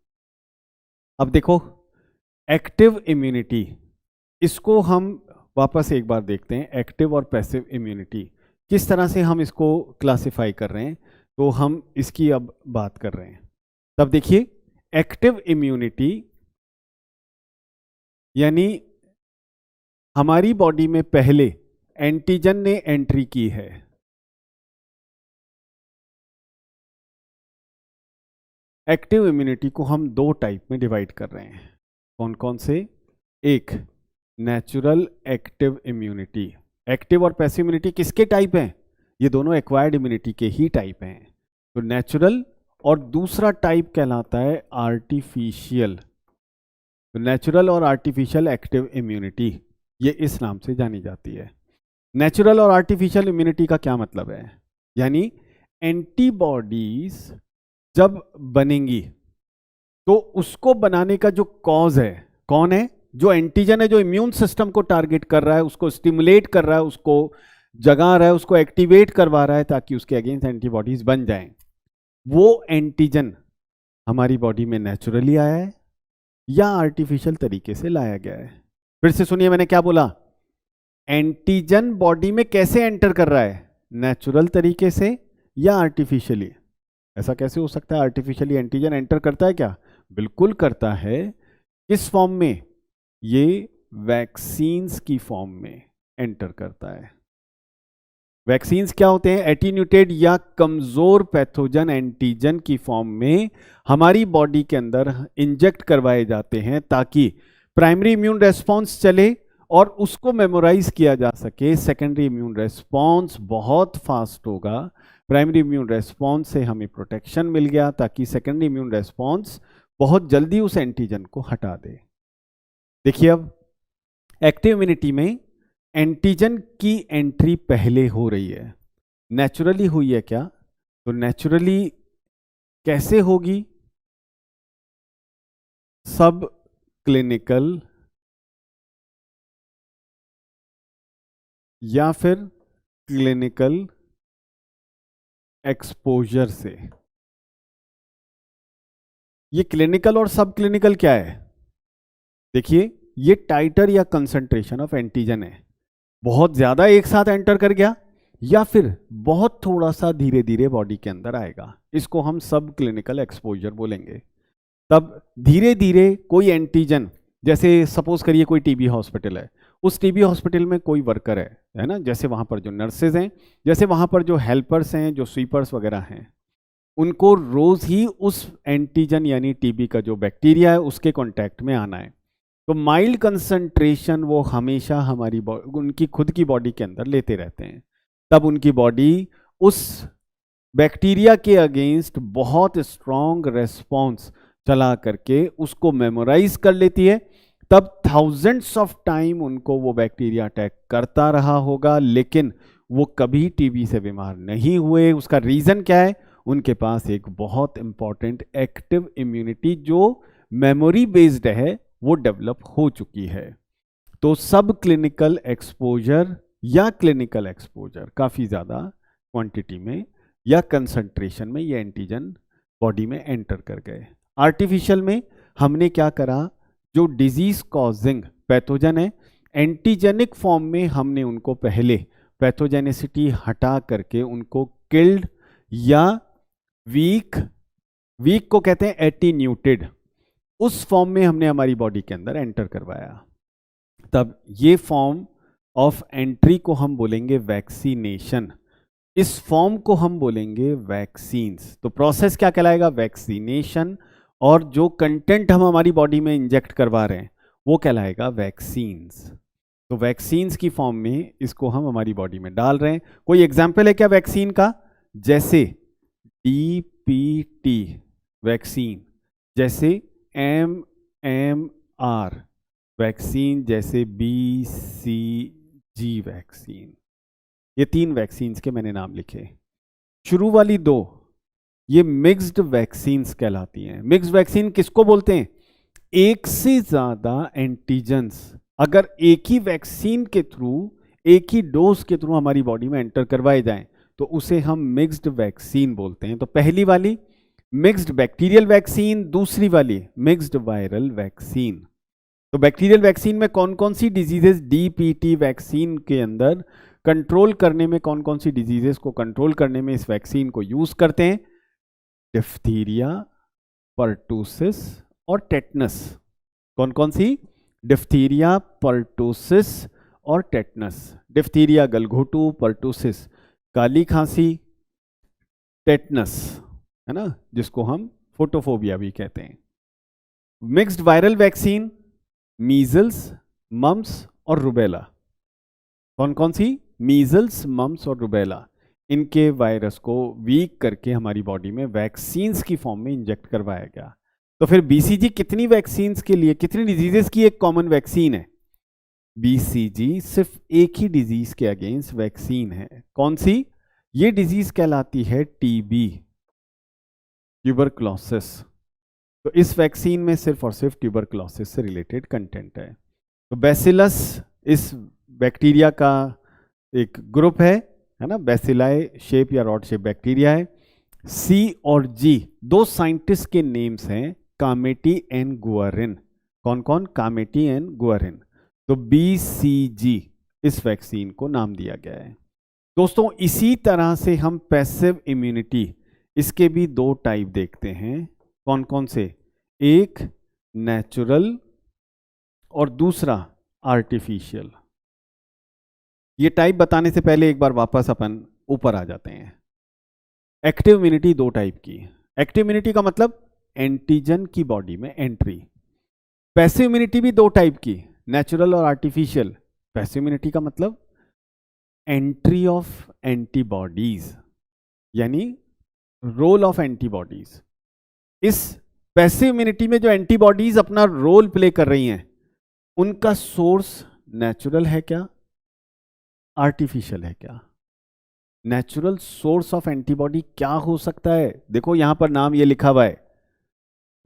अब देखो एक्टिव इम्यूनिटी, इसको हम वापस एक बार देखते हैं। एक्टिव और पैसिव इम्यूनिटी किस तरह से हम इसको क्लासिफाई कर रहे हैं, तो हम इसकी अब बात कर रहे हैं। तब देखिए, एक्टिव इम्यूनिटी यानी हमारी बॉडी में पहले एंटीजन ने एंट्री की है। एक्टिव इम्यूनिटी को हम दो टाइप में डिवाइड कर रहे हैं। कौन कौन से? एक नेचुरल एक्टिव इम्यूनिटी। एक्टिव और पैसिव इम्यूनिटी किसके टाइप हैं? ये दोनों एक्वायर्ड इम्यूनिटी के ही टाइप हैं। तो नेचुरल, और दूसरा टाइप कहलाता है आर्टिफिशियल। तो नेचुरल और आर्टिफिशियल एक्टिव इम्यूनिटी, ये इस नाम से जानी जाती है। नेचुरल और आर्टिफिशियल इम्यूनिटी का क्या मतलब है? यानी एंटीबॉडीज जब बनेंगी तो उसको बनाने का जो कॉज है, कौन है? जो एंटीजन है, जो इम्यून सिस्टम को टारगेट कर रहा है, उसको स्टिमुलेट कर रहा है, उसको जगा रहा है, उसको एक्टिवेट करवा रहा है ताकि उसके अगेंस्ट एंटीबॉडीज बन जाएं। वो एंटीजन हमारी बॉडी में नेचुरली आया है या आर्टिफिशियल तरीके से लाया गया है? फिर से सुनिए, मैंने क्या बोला? एंटीजन बॉडी में कैसे एंटर कर रहा है? नेचुरल तरीके से या आर्टिफिशियली? ऐसा कैसे हो सकता है? आर्टिफिशियली एंटीजन एंटर करता है क्या? बिल्कुल करता है। किस फॉर्म में? ये वैक्सीन्स की फॉर्म में एंटर करता है। वैक्सीन्स क्या होते हैं? एटीन्यूटेड या कमजोर पैथोजन एंटीजन की फॉर्म में हमारी बॉडी के अंदर इंजेक्ट करवाए जाते हैं ताकि प्राइमरी इम्यून रेस्पॉन्स चले और उसको मेमोराइज किया जा सके। सेकेंडरी इम्यून रेस्पॉन्स बहुत फास्ट होगा। प्राइमरी इम्यून रेस्पॉन्स से हमें प्रोटेक्शन मिल गया ताकि सेकेंडरी इम्यून रेस्पॉन्स बहुत जल्दी उस एंटीजन को हटा दे। देखिए, अब एक्टिव इम्यूनिटी में एंटीजन की एंट्री पहले हो रही है। नेचुरली हुई है क्या? तो नेचुरली कैसे होगी? सब क्लिनिकल या फिर क्लिनिकल एक्सपोजर से। ये क्लिनिकल और सब क्लिनिकल क्या है? देखिए, ये टाइटर या कंसंट्रेशन ऑफ एंटीजन है। बहुत ज्यादा एक साथ एंटर कर गया या फिर बहुत थोड़ा सा धीरे धीरे बॉडी के अंदर आएगा, इसको हम सब क्लिनिकल एक्सपोजर बोलेंगे। तब धीरे धीरे कोई एंटीजन, जैसे सपोज करिए कोई टीबी हॉस्पिटल है, उस टीबी हॉस्पिटल में कोई वर्कर है ना, जैसे वहाँ पर जो नर्सेज हैं, जैसे वहाँ पर जो हेल्पर्स हैं, जो स्वीपर्स वगैरह हैं, उनको रोज ही उस एंटीजन यानी टीबी का जो बैक्टीरिया है उसके कांटेक्ट में आना है। तो माइल्ड कंसंट्रेशन वो हमेशा हमारी उनकी खुद की बॉडी के अंदर लेते रहते हैं। तब उनकी बॉडी उस बैक्टीरिया के अगेंस्ट बहुत स्ट्रॉन्ग रेस्पॉन्स चला करके उसको मेमोराइज कर लेती है, तब थाउजेंड्स ऑफ टाइम उनको वो बैक्टीरिया अटैक करता रहा होगा, लेकिन वो कभी टीबी से बीमार नहीं हुए। उसका रीजन क्या है? उनके पास एक बहुत इंपॉर्टेंट एक्टिव इम्यूनिटी जो मेमोरी बेस्ड है वो डेवलप हो चुकी है। तो सब क्लिनिकल एक्सपोजर या क्लिनिकल एक्सपोजर काफ़ी ज़्यादा क्वांटिटी में या कंसंट्रेशन में ये एंटीजन बॉडी में एंटर कर गए। आर्टिफिशियल में हमने क्या करा, जो डिजीज कॉजिंग पैथोजन है एंटीजेनिक फॉर्म में हमने उनको पहले पैथोजेनिसिटी हटा करके उनको किल्ड या वीक को कहते हैं एटीन्यूटेड, उस फॉर्म में हमने हमारी बॉडी के अंदर एंटर करवाया। तब ये फॉर्म ऑफ एंट्री को हम बोलेंगे वैक्सीनेशन, इस फॉर्म को हम बोलेंगे वैक्सीन्स। तो प्रोसेस क्या कहलाएगा? वैक्सीनेशन। और जो कंटेंट हम हमारी बॉडी में इंजेक्ट करवा रहे हैं वो कहलाएगा वैक्सीन्स। तो वैक्सीन्स की फॉर्म में इसको हम हमारी बॉडी में डाल रहे हैं। कोई एग्जाम्पल है क्या वैक्सीन का? जैसे DPT वैक्सीन, जैसे MMR वैक्सीन, जैसे BCG वैक्सीन। ये 3 वैक्सीन्स के मैंने नाम लिखे। शुरू वाली 2 ये मिक्स्ड वैक्सीन्स कहलाती हैं। मिक्स्ड वैक्सीन किसको बोलते हैं? एक से ज्यादा एंटीजेंस अगर एक ही वैक्सीन के थ्रू, एक ही डोज के थ्रू हमारी बॉडी में एंटर करवाए जाएं तो उसे हम मिक्स्ड वैक्सीन बोलते हैं। तो पहली वाली मिक्स्ड बैक्टीरियल वैक्सीन, दूसरी वाली मिक्स्ड वायरल वैक्सीन। तो बैक्टीरियल वैक्सीन में कौन कौन सी डिजीजेस DPT वैक्सीन के अंदर कंट्रोल करने में, कौन कौन सी डिजीजेस को कंट्रोल करने में इस वैक्सीन को यूज करते हैं? डिफ्थीरिया, पर्टूसिस और टेटनस। कौन कौन सी? डिफ्थीरिया, पर्टूसिस और टेटनस। डिफ्थीरिया गलघोटू, पर्टूसिस काली खांसी, टेटनस है ना जिसको हम फोटोफोबिया भी कहते हैं। Mixed viral vaccine measles, mumps और रुबेला। कौन कौन सी? मीजल्स, मम्स और रुबेला। इनके वायरस को वीक करके हमारी बॉडी में वैक्सीन्स की फॉर्म में इंजेक्ट करवाया गया। तो फिर BCG कितनी वैक्सीन्स के लिए, कितनी डिजीजेस की एक कॉमन वैक्सीन है? BCG सिर्फ एक ही डिजीज के अगेंस्ट वैक्सीन है। कौन सी? ये डिजीज कहलाती है TB, ट्यूबरक्लोसिस। तो इस वैक्सीन में सिर्फ और सिर्फ ट्यूबरक्लोसिस से रिलेटेड कंटेंट है। तो बैसिलस इस बैक्टीरिया का एक ग्रुप है ना, बैसिलाई शेप या रॉड शेप बैक्टीरिया है। C और G 2 साइंटिस्ट के नेम्स हैं, कामेटी एंड गुआरिन। कौन कौन? Committee and गुआरिन। तो BCG इस वैक्सीन को नाम दिया गया है। दोस्तों इसी तरह से हम पैसिव इम्यूनिटी, इसके भी 2 टाइप देखते हैं। कौन कौन से? एक नेचुरल और दूसरा आर्टिफिशियल। ये टाइप बताने से पहले एक बार वापस अपन ऊपर आ जाते हैं। एक्टिव इम्यूनिटी 2 टाइप की। एक्टिव इम्यूनिटी का मतलब एंटीजन की बॉडी में एंट्री। पैसिव इम्यूनिटी भी 2 टाइप की, नेचुरल और आर्टिफिशियल। पैसिव इम्यूनिटी का मतलब एंट्री ऑफ एंटीबॉडीज, यानी रोल ऑफ एंटीबॉडीज। इस पैसिव इम्यूनिटी में जो एंटीबॉडीज अपना रोल प्ले कर रही हैं उनका सोर्स नेचुरल है क्या, आर्टिफिशियल है क्या? नेचुरल सोर्स ऑफ एंटीबॉडी क्या हो सकता है? देखो यहां पर नाम ये लिखा हुआ है,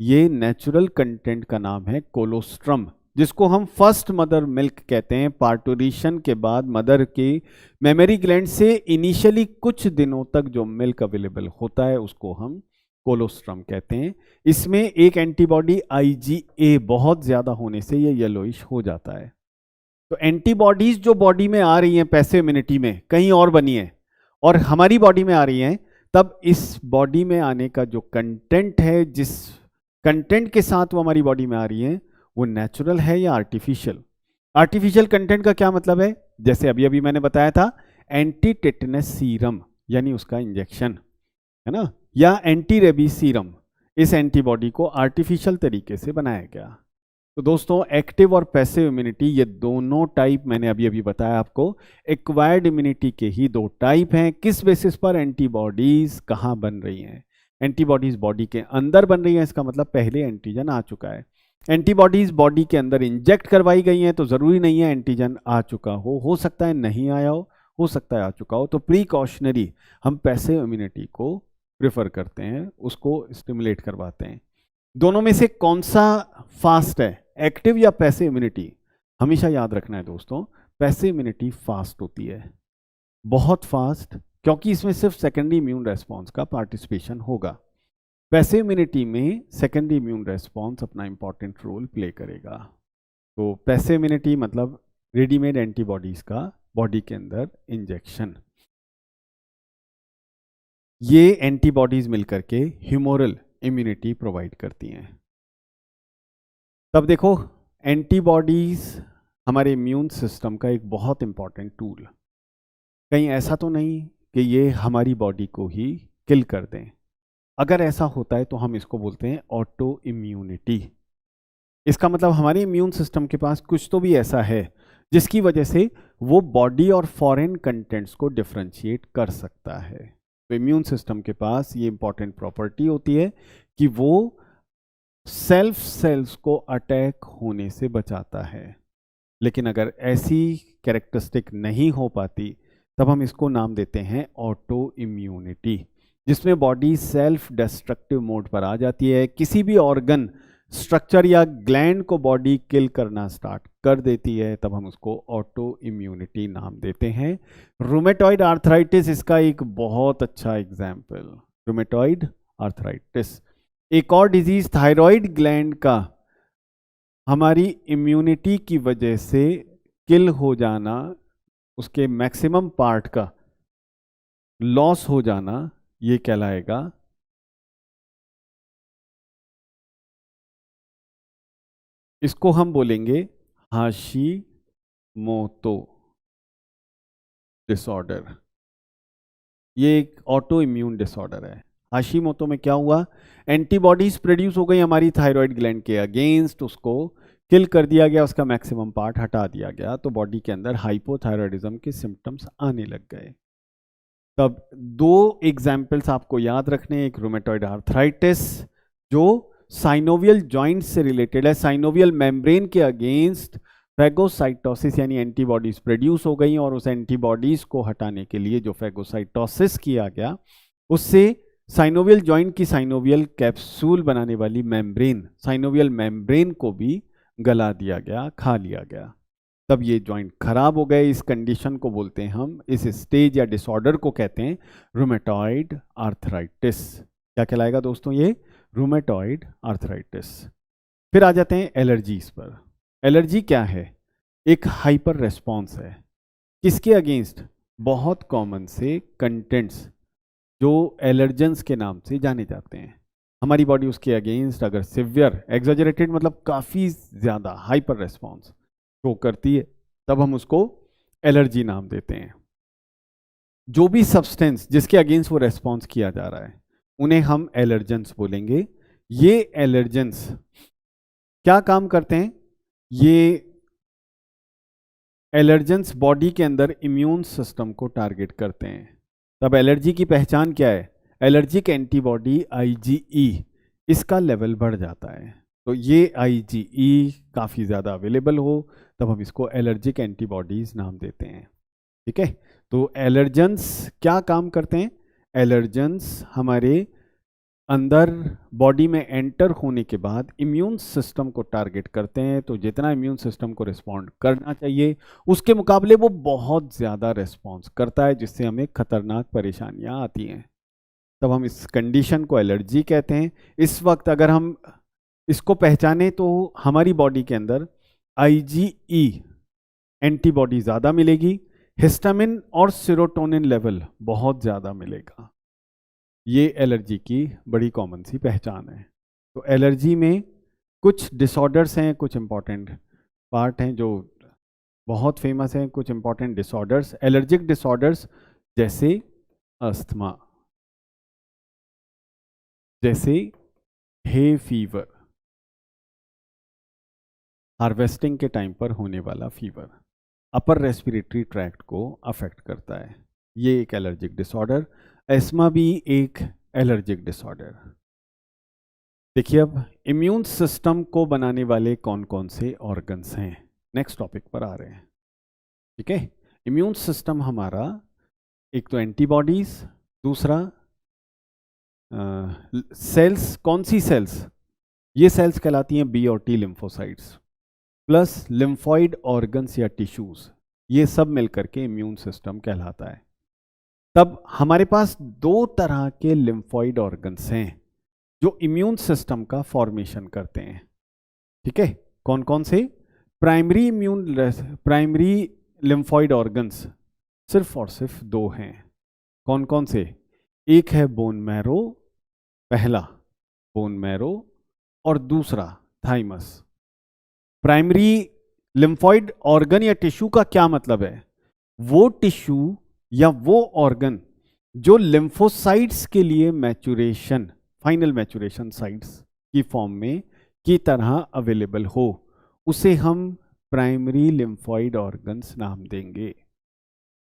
ये नेचुरल कंटेंट का नाम है कोलोस्ट्रम, जिसको हम फर्स्ट मदर मिल्क कहते हैं। पार्टूरिशन के बाद मदर के मेमरी ग्लैंड से इनिशियली कुछ दिनों तक जो मिल्क अवेलेबल होता है उसको हम कोलोस्ट्रम कहते हैं। इसमें एक एंटीबॉडी IgA बहुत ज्यादा होने से ये येलोइश हो जाता है। तो एंटीबॉडीज जो बॉडी में आ रही हैं पैसिव इम्यूनिटी में, कहीं और बनी है और हमारी बॉडी में आ रही हैं, तब इस बॉडी में आने का जो कंटेंट है, जिस कंटेंट के साथ वो हमारी बॉडी में आ रही है, वो नेचुरल है या आर्टिफिशियल? आर्टिफिशियल कंटेंट का क्या मतलब है? जैसे अभी अभी मैंने बताया था, एंटी टेटनस सीरम यानी उसका इंजेक्शन है ना, या एंटी रेबीज सीरम, इस एंटीबॉडी को आर्टिफिशियल तरीके से बनाया गया। तो दोस्तों एक्टिव और पैसिव इम्यूनिटी ये दोनों टाइप मैंने अभी अभी बताया आपको। एक्वायर्ड इम्यूनिटी के ही दो टाइप हैं। किस बेसिस पर? एंटीबॉडीज कहाँ बन रही हैं? एंटीबॉडीज बॉडी के अंदर बन रही हैं, इसका मतलब पहले एंटीजन आ चुका है। एंटीबॉडीज बॉडी के अंदर इंजेक्ट करवाई गई हैं तो जरूरी नहीं है एंटीजन आ चुका हो सकता है नहीं आया हो सकता है आ चुका हो। तो प्रीकॉशनरी हम पैसिव इम्यूनिटी को प्रेफर करते हैं, उसको स्टिमुलेट करवाते हैं। दोनों में से कौन सा फास्ट है, एक्टिव या पैसिव इम्यूनिटी? हमेशा याद रखना है दोस्तों, पैसिव इम्यूनिटी फास्ट होती है, बहुत फास्ट, क्योंकि इसमें सिर्फ सेकेंडरी इम्यून रेस्पॉन्स का पार्टिसिपेशन होगा। पैसिव इम्यूनिटी में सेकेंडरी इम्यून रेस्पॉन्स अपना इंपॉर्टेंट रोल प्ले करेगा। तो पैसिव इम्यूनिटी मतलब रेडीमेड एंटीबॉडीज का बॉडी के अंदर इंजेक्शन। ये एंटीबॉडीज मिलकर के ह्यूमोरल इम्यूनिटी प्रोवाइड करती हैं। तब देखो, एंटीबॉडीज हमारे इम्यून सिस्टम का एक बहुत इंपॉर्टेंट टूल। कहीं ऐसा तो नहीं कि ये हमारी बॉडी को ही किल कर दें। अगर ऐसा होता है तो हम इसको बोलते हैं ऑटो इम्यूनिटी। इसका मतलब हमारे इम्यून सिस्टम के पास कुछ तो भी ऐसा है जिसकी वजह से वो बॉडी और फॉरेन कंटेंट्स को डिफरेंशिएट कर सकता है। तो इम्यून सिस्टम के पास ये इंपॉर्टेंट प्रॉपर्टी होती है कि वो सेल्फ सेल्स को अटैक होने से बचाता है। लेकिन अगर ऐसी कैरेक्टरिस्टिक नहीं हो पाती तब हम इसको नाम देते हैं ऑटो इम्यूनिटी, जिसमें बॉडी सेल्फ डिस्ट्रक्टिव मोड पर आ जाती है। किसी भी ऑर्गन, स्ट्रक्चर या ग्लैंड को बॉडी किल करना स्टार्ट कर देती है, तब हम उसको ऑटो इम्यूनिटी नाम देते हैं। रूमेटॉइड आर्थराइटिस इसका एक बहुत अच्छा एग्जाम्पल। रूमेटॉइड आर्थराइटिस एक और डिजीज, थायराइड ग्लैंड का हमारी इम्यूनिटी की वजह से किल हो जाना, उसके मैक्सिमम पार्ट का लॉस हो जाना, ये कहलाएगा इसको हम बोलेंगे हाशिमोतो डिसऑर्डर। ये एक ऑटो इम्यून डिसऑर्डर है। हाशिमोतो में क्या हुआ, एंटीबॉडीज प्रोड्यूस हो गई हमारी थायराइड ग्लैंड के अगेंस्ट, उसको किल कर दिया गया, उसका मैक्सिमम पार्ट हटा दिया गया, तो बॉडी के अंदर हाइपोथायराइडिज्म के सिम्टम्स आने लग गए। तब दो एग्जाम्पल्स आपको याद रखने, एक रूमेटॉइड आर्थराइटिस जो साइनोवियल जॉइंट से रिलेटेड है, साइनोवियल मेम्ब्रेन के अगेंस्ट फैगोसाइटोसिस यानी एंटीबॉडीज प्रोड्यूस हो गई, और उस एंटीबॉडीज को हटाने के लिए जो फैगोसाइटोसिस किया गया, उससे साइनोवियल जॉइंट की साइनोवियल कैप्सूल बनाने वाली मेम्ब्रेन, साइनोवियल मेम्ब्रेन को भी गला दिया गया, खा लिया गया। तब ये जॉइंट खराब हो गए। इस कंडीशन को बोलते हैं हम, इस स्टेज या डिसऑर्डर को कहते हैं रूमेटॉइड आर्थराइटिस। क्या कहलाएगा दोस्तों? ये रूमेटॉइड आर्थराइटिस। फिर आ जाते हैं एलर्जीज पर। एलर्जी क्या है? एक हाइपर रेस्पॉन्स है। किसके अगेंस्ट? बहुत कॉमन से कंटेंट्स जो एलर्जेंस के नाम से जाने जाते हैं। हमारी बॉडी उसके अगेंस्ट अगर सिवियर, एग्जैजरेटेड मतलब काफ़ी ज़्यादा हाइपर रेस्पॉन्स शो करती है, तब हम उसको एलर्जी नाम देते हैं। जो भी सब्सटेंस जिसके अगेंस्ट वो रेस्पॉन्स किया जा रहा है, उन्हें हम एलर्जेंस बोलेंगे। ये एलर्जेंस क्या काम करते हैं? ये एलर्जेंस बॉडी के अंदर इम्यून सिस्टम को टारगेट करते हैं। तब एलर्जी की पहचान क्या है? एलर्जिक एंटीबॉडी IgE, इसका लेवल बढ़ जाता है। तो ये IgE काफ़ी ज़्यादा अवेलेबल हो तब हम इसको एलर्जिक एंटीबॉडीज नाम देते हैं। ठीक है, तो एलर्जेंस क्या काम करते हैं? एलर्जेंस हमारे अंदर बॉडी में एंटर होने के बाद इम्यून सिस्टम को टारगेट करते हैं, तो जितना इम्यून सिस्टम को रिस्पॉन्ड करना चाहिए उसके मुकाबले वो बहुत ज़्यादा रिस्पॉन्स करता है, जिससे हमें खतरनाक परेशानियां आती हैं। तब हम इस कंडीशन को एलर्जी कहते हैं। इस वक्त अगर हम इसको पहचाने तो हमारी बॉडी के अंदर IgE एंटीबॉडी ज़्यादा मिलेगी, हिस्टामिन और सेरोटोनिन लेवल बहुत ज़्यादा मिलेगा। ये एलर्जी की बड़ी कॉमन सी पहचान है। तो एलर्जी में कुछ डिसऑर्डर्स हैं, कुछ इंपॉर्टेंट पार्ट हैं जो बहुत फेमस हैं, कुछ इंपॉर्टेंट डिसऑर्डर्स, एलर्जिक डिसऑर्डर्स जैसे अस्थमा, जैसे हे फीवर, हार्वेस्टिंग के टाइम पर होने वाला फीवर अपर रेस्पिरेटरी ट्रैक्ट को अफेक्ट करता है। ये एक एलर्जिक डिसऑर्डर। एस्मा भी एक एलर्जिक डिसऑर्डर। देखिए अब इम्यून सिस्टम को बनाने वाले कौन कौन से ऑर्गन्स हैं, नेक्स्ट टॉपिक पर आ रहे हैं। ठीक है, इम्यून सिस्टम हमारा एक तो एंटीबॉडीज, दूसरा सेल्स। कौन सी सेल्स? ये सेल्स कहलाती हैं बी और T lymphocytes, plus lymphoid organs या टिश्यूज। ये सब मिलकर के इम्यून सिस्टम कहलाता है। तब हमारे पास दो तरह के लिम्फॉइड ऑर्गन्स हैं जो इम्यून सिस्टम का फॉर्मेशन करते हैं। ठीक है, कौन कौन से? प्राइमरी लिम्फॉइड ऑर्गन्स सिर्फ और सिर्फ दो हैं। कौन कौन से? एक है बोन मैरो, पहला बोन मैरो, और दूसरा थाइमस। प्राइमरी लिम्फॉइड ऑर्गन या टिश्यू का क्या मतलब है? वो टिश्यू या वो ऑर्गन जो लिम्फोसाइट्स के लिए मैचुरेशन, फाइनल मैचुरेशन साइट्स की फॉर्म में की तरह अवेलेबल हो, उसे हम प्राइमरी लिम्फॉइड ऑर्गन्स नाम देंगे।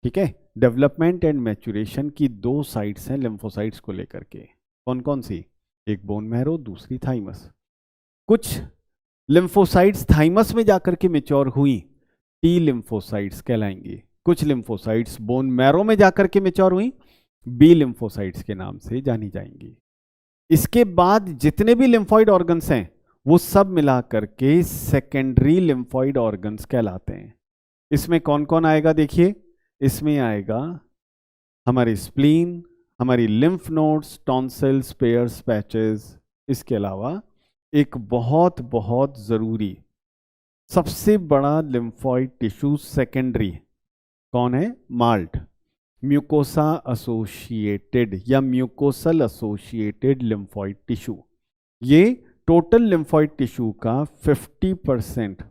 ठीक है, डेवलपमेंट एंड मैचुरेशन की दो साइट्स हैं लिम्फोसाइट्स को लेकर के। कौन कौन सी? एक बोन मैरो, दूसरी थाइमस। कुछ लिम्फोसाइट्स थाइमस में जाकर के मैच्योर हुई, टी लिम्फोसाइट्स कहलाएंगी। कुछ लिम्फोसाइट्स बोन मैरो में जाकर के मैच्योर हुई, बी लिम्फोसाइट्स के नाम से जानी जाएंगी। इसके बाद जितने भी लिम्फॉइड ऑर्गन्स हैं वो सब मिला करके सेकेंडरी लिम्फॉइड ऑर्गन्स कहलाते हैं। इसमें कौन कौन आएगा? देखिए, इसमें आएगा हमारी स्प्लीन, हमारी lymph nodes, tonsils, pairs, patches. इसके अलावा एक बहुत बहुत जरूरी सबसे बड़ा लिम्फॉइड टिश्यू सेकेंडरी कौन है? माल्ट, म्यूकोसा एसोसिएटेड या म्यूकोसल एसोसिएटेड लिम्फॉइड टिश्यू। ये टोटल लिम्फॉइड टिश्यू का 50%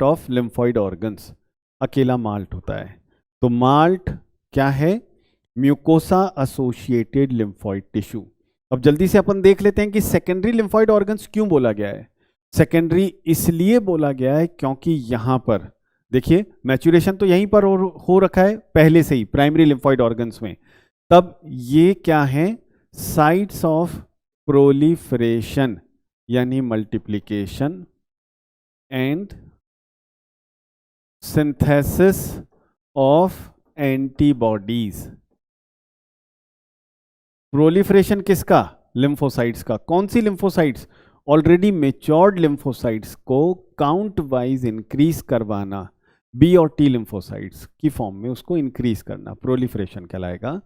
ऑफ लिम्फॉइड ऑर्गन्स अकेला माल्ट होता है। तो माल्ट क्या है? Mucosa associated lymphoid tissue. अब जल्दी से अपन देख लेते हैं कि सेकेंडरी लिम्फॉइड ऑर्गन्स क्यों बोला गया है। सेकेंडरी इसलिए बोला गया है क्योंकि यहां पर देखिए मैचुरेशन तो यहीं पर हो रखा है पहले से ही प्राइमरी लिम्फॉइड ऑर्गन्स में। तब ये क्या है? साइट्स ऑफ प्रोलिफरेशन यानी multiplication and synthesis of antibodies. Proliferation किसका? लिम्फोसाइट्स का। कौन सी लिम्फोसाइट्स? ऑलरेडी मेच्योर्ड लिम्फोसाइट्स को काउंट वाइज इंक्रीज करवाना, बी और टी लिम्फोसाइट्स की फॉर्म में उसको इंक्रीज करना प्रोलिफरेशन कहलाएगा।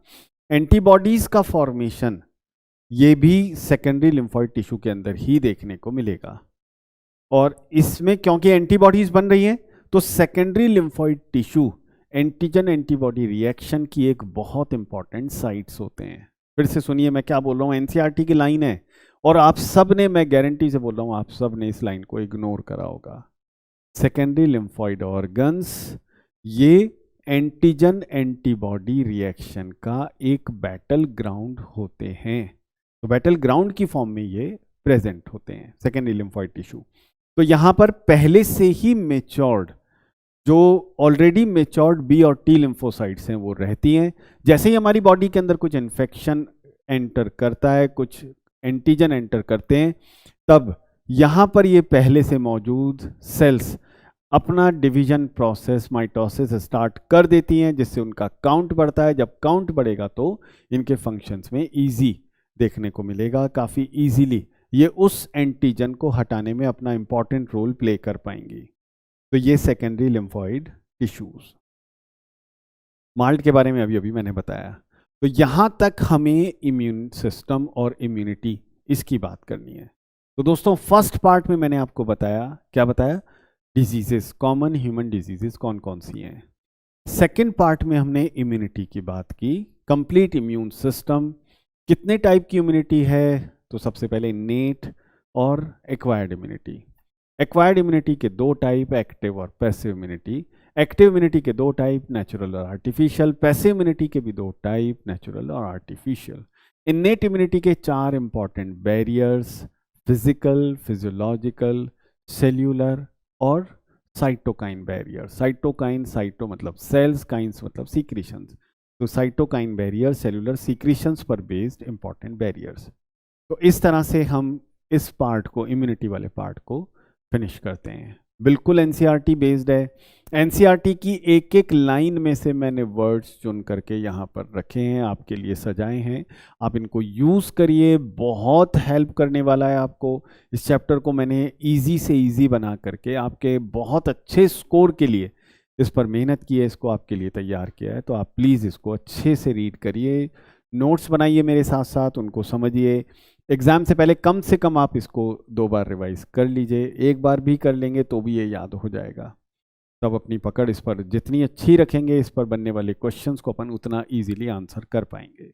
एंटीबॉडीज का फॉर्मेशन ये भी सेकेंडरी लिम्फॉइड टिश्यू के अंदर ही देखने को मिलेगा। और इसमें क्योंकि एंटीबॉडीज बन रही हैं तो secondary lymphoid tissue antigen antibody reaction की एक बहुत इंपॉर्टेंट साइट्स होते हैं। फिर से सुनिए मैं क्या बोल रहा हूँ, एनसीईआरटी की लाइन है और आप सब ने, मैं गारंटी से बोल रहा हूँ, आप सब ने इस लाइन को इग्नोर करा होगा। सेकेंडरी लिम्फॉइड ऑर्गन्स ये एंटीजन एंटीबॉडी रिएक्शन का एक बैटल ग्राउंड होते हैं। तो बैटल ग्राउंड की फॉर्म में ये प्रेजेंट होते हैं सेकेंडरी लिम्फॉइड टिश्यू। तो यहां पर पहले से ही मेच्योर्ड, जो ऑलरेडी मेच्योर्ड बी और टी लिम्फोसाइट्स हैं वो रहती हैं। जैसे ही हमारी बॉडी के अंदर कुछ इन्फेक्शन एंटर करता है, कुछ एंटीजन एंटर करते हैं, तब यहाँ पर ये पहले से मौजूद सेल्स अपना डिवीजन प्रोसेस माइटोसिस स्टार्ट कर देती हैं, जिससे उनका काउंट बढ़ता है। जब काउंट बढ़ेगा तो इनके फंक्शंस में इजी देखने को मिलेगा, काफ़ी इजीली ये उस एंटीजन को हटाने में अपना इंपॉर्टेंट रोल प्ले कर पाएंगी। तो ये सेकेंडरी लिम्फॉइड टिश्यूज। माल्ट के बारे में अभी अभी मैंने बताया। तो यहाँ तक हमें इम्यून सिस्टम और इम्यूनिटी इसकी बात करनी है। तो दोस्तों फर्स्ट पार्ट में मैंने आपको बताया, क्या बताया? डिजीजेस, कॉमन ह्यूमन डिजीजेस कौन कौन सी हैं। सेकेंड पार्ट में हमने इम्यूनिटी की बात की, कंप्लीट इम्यून सिस्टम। कितने टाइप की इम्यूनिटी है? तो सबसे पहले इनेट और एक्वायर्ड इम्यूनिटी। एक्वायर्ड इम्यूनिटी के दो टाइप, एक्टिव और पैसिव इम्यूनिटी। एक्टिव इम्यूनिटी के 2 टाइप, नेचुरल और आर्टिफिशियल। पैसिव इम्यूनिटी के भी 2 टाइप, नेचुरल और आर्टिफिशियल। इन्नेट इम्यूनिटी के 4 important barriers, physical, physiological, cellular और साइटोकाइन बैरियर। साइटोकाइन, साइटो मतलब सेल्स, काइंस मतलब सीक्रेशंस। तो साइटोकाइन बैरियर, सेल्यूलर सीक्रेशंस पर बेस्ड इंपॉर्टेंट बैरियर्स। तो इस तरह से हम इस पार्ट को, इम्यूनिटी वाले पार्ट को फिनिश करते हैं। बिल्कुल एनसीईआरटी बेस्ड है। एनसीईआरटी की एक एक लाइन में से मैंने वर्ड्स चुन करके यहाँ पर रखे हैं, आपके लिए सजाए हैं। आप इनको यूज़ करिए, बहुत हेल्प करने वाला है आपको। इस चैप्टर को मैंने इजी से इजी बना करके आपके बहुत अच्छे स्कोर के लिए इस पर मेहनत की है, इसको आपके लिए तैयार किया है। तो आप प्लीज़ इसको अच्छे से रीड करिए, नोट्स बनाइए मेरे साथ साथ, उनको समझिए। एग्ज़ाम से पहले कम से कम आप इसको 2 बार रिवाइज कर लीजिए। एक बार भी कर लेंगे तो भी ये याद हो जाएगा। तब अपनी पकड़ इस पर जितनी अच्छी रखेंगे, इस पर बनने वाले क्वेश्चंस को अपन उतना इजीली आंसर कर पाएंगे।